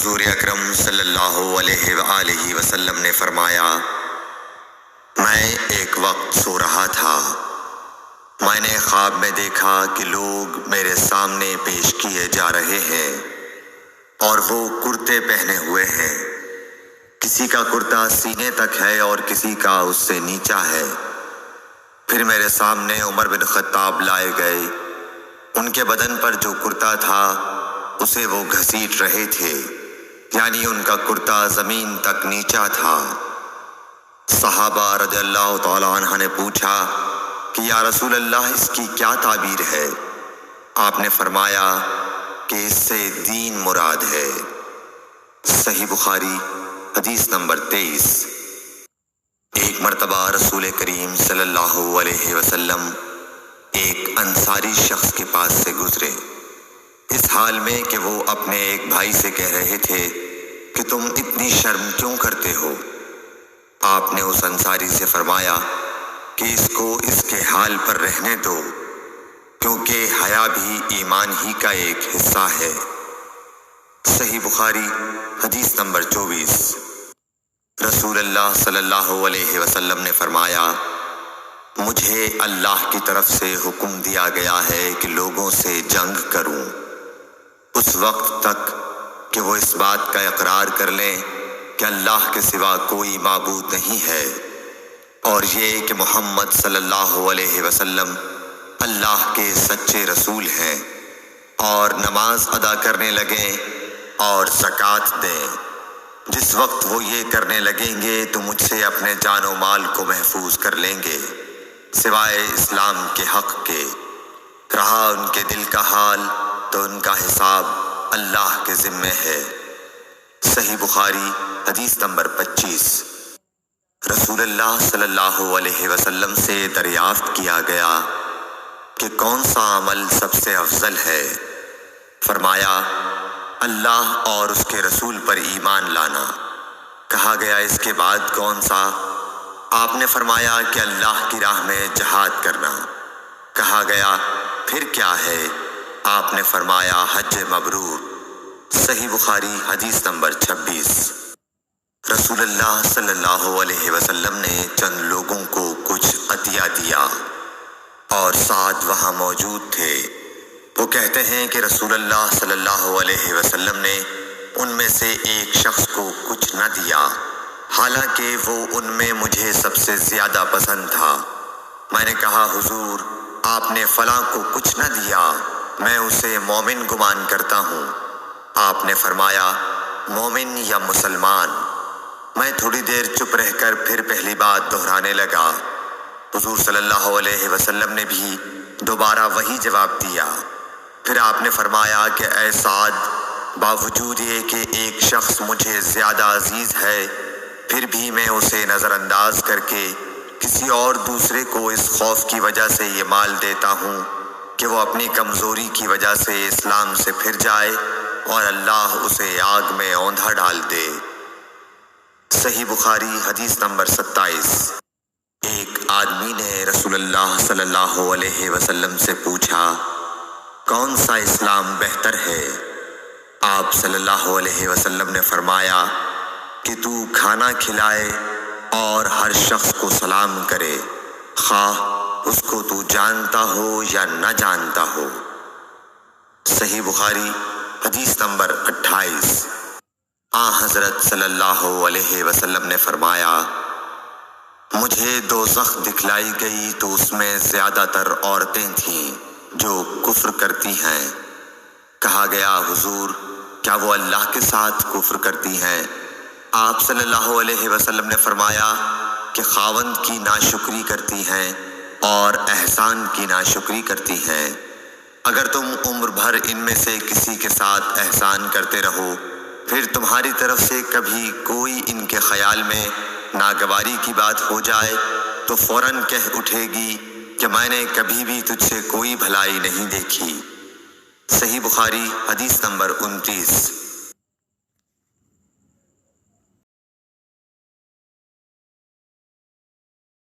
حضور اکرم صلی اللہ علیہ وآلہ وسلم نے فرمایا، میں ایک وقت سو رہا تھا، میں نے خواب میں دیکھا کہ لوگ میرے سامنے پیش کیے جا رہے ہیں اور وہ کرتے پہنے ہوئے ہیں، کسی کا کرتا سینے تک ہے اور کسی کا اس سے نیچا ہے۔ پھر میرے سامنے عمر بن خطاب لائے گئے، ان کے بدن پر جو کرتا تھا اسے وہ گھسیٹ رہے تھے، یعنی ان کا کرتا زمین تک نیچا تھا۔ صحابہ رضی اللہ تعالی عنہ نے پوچھا کہ یا رسول اللہ اس کی کیا تعبیر ہے؟ آپ نے فرمایا کہ اس سے دین مراد ہے۔ صحیح بخاری حدیث نمبر 23۔ ایک مرتبہ رسول کریم صلی اللہ علیہ وسلم ایک انصاری شخص کے پاس سے گزرے، اس حال میں کہ وہ اپنے ایک بھائی سے کہہ رہے تھے کہ تم اتنی شرم کیوں کرتے ہو؟ آپ نے اس انصاری سے فرمایا کہ اس کو اس کے حال پر رہنے دو، کیونکہ حیا بھی ایمان ہی کا ایک حصہ ہے۔ صحیح بخاری حدیث نمبر 24۔ رسول اللہ صلی اللہ علیہ وسلم نے فرمایا، مجھے اللہ کی طرف سے حکم دیا گیا ہے کہ لوگوں سے جنگ کروں، اس وقت تک کہ وہ اس بات کا اقرار کر لیں کہ اللہ کے سوا کوئی معبود نہیں ہے، اور یہ کہ محمد صلی اللہ علیہ وسلم اللہ کے سچے رسول ہیں، اور نماز ادا کرنے لگیں اور زکوٰۃ دیں۔ جس وقت وہ یہ کرنے لگیں گے تو مجھ سے اپنے جان و مال کو محفوظ کر لیں گے، سوائے اسلام کے حق کے۔ رہا ان کے دل کا حال تو ان کا حساب اللہ کے ذمے ہے۔ صحیح بخاری حدیث نمبر 25۔ رسول اللہ صلی اللہ علیہ وسلم سے دریافت کیا گیا کہ کون سا عمل سب سے افضل ہے؟ فرمایا، اللہ اور اس کے رسول پر ایمان لانا۔ کہا گیا اس کے بعد کون سا؟ آپ نے فرمایا کہ اللہ کی راہ میں جہاد کرنا۔ کہا گیا پھر کیا ہے؟ آپ نے فرمایا حج مبرور۔ صحیح بخاری حدیث نمبر 26۔ رسول اللہ صلی اللہ علیہ وسلم نے چند لوگوں کو کچھ عطیہ دیا اور سعد وہاں موجود تھے۔ وہ کہتے ہیں کہ رسول اللہ صلی اللہ علیہ وسلم نے ان میں سے ایک شخص کو کچھ نہ دیا، حالانکہ وہ ان میں مجھے سب سے زیادہ پسند تھا۔ میں نے کہا حضور، آپ نے فلاں کو کچھ نہ دیا، میں اسے مومن گمان کرتا ہوں۔ آپ نے فرمایا مومن یا مسلمان؟ میں تھوڑی دیر چپ رہ کر پھر پہلی بات دہرانے لگا۔ حضور صلی اللہ علیہ وسلم نے بھی دوبارہ وہی جواب دیا۔ پھر آپ نے فرمایا کہ اے سعد، باوجود یہ کہ ایک شخص مجھے زیادہ عزیز ہے، پھر بھی میں اسے نظر انداز کر کے کسی اور دوسرے کو اس خوف کی وجہ سے یہ مال دیتا ہوں کہ وہ اپنی کمزوری کی وجہ سے اسلام سے پھر جائے اور اللہ اسے آگ میں اوندھا ڈال دے۔ صحیح بخاری حدیث نمبر 27۔ ایک آدمی نے رسول اللہ صلی اللہ علیہ وسلم سے پوچھا، کون سا اسلام بہتر ہے؟ آپ صلی اللہ علیہ وسلم نے فرمایا کہ تو کھانا کھلائے اور ہر شخص کو سلام کرے، خواہ اس کو تو جانتا ہو یا نہ جانتا ہو۔ صحیح بخاری حدیث نمبر 28۔ حضرت صلی اللہ علیہ وسلم نے فرمایا، مجھے دوزخ دکھلائی گئی تو اس میں زیادہ تر عورتیں تھیں جو کفر کرتی ہیں۔ کہا گیا حضور، کیا وہ اللہ کے ساتھ کفر کرتی ہیں؟ آپ صلی اللہ علیہ وسلم نے فرمایا کہ خاوند کی ناشکری کرتی ہیں اور احسان کی ناشکری کرتی ہیں۔ اگر تم عمر بھر ان میں سے کسی کے ساتھ احسان کرتے رہو، پھر تمہاری طرف سے کبھی کوئی ان کے خیال میں ناگواری کی بات ہو جائے تو فوراً کہہ اٹھے گی کہ میں نے کبھی بھی تجھ سے کوئی بھلائی نہیں دیکھی۔ صحیح بخاری حدیث نمبر 29۔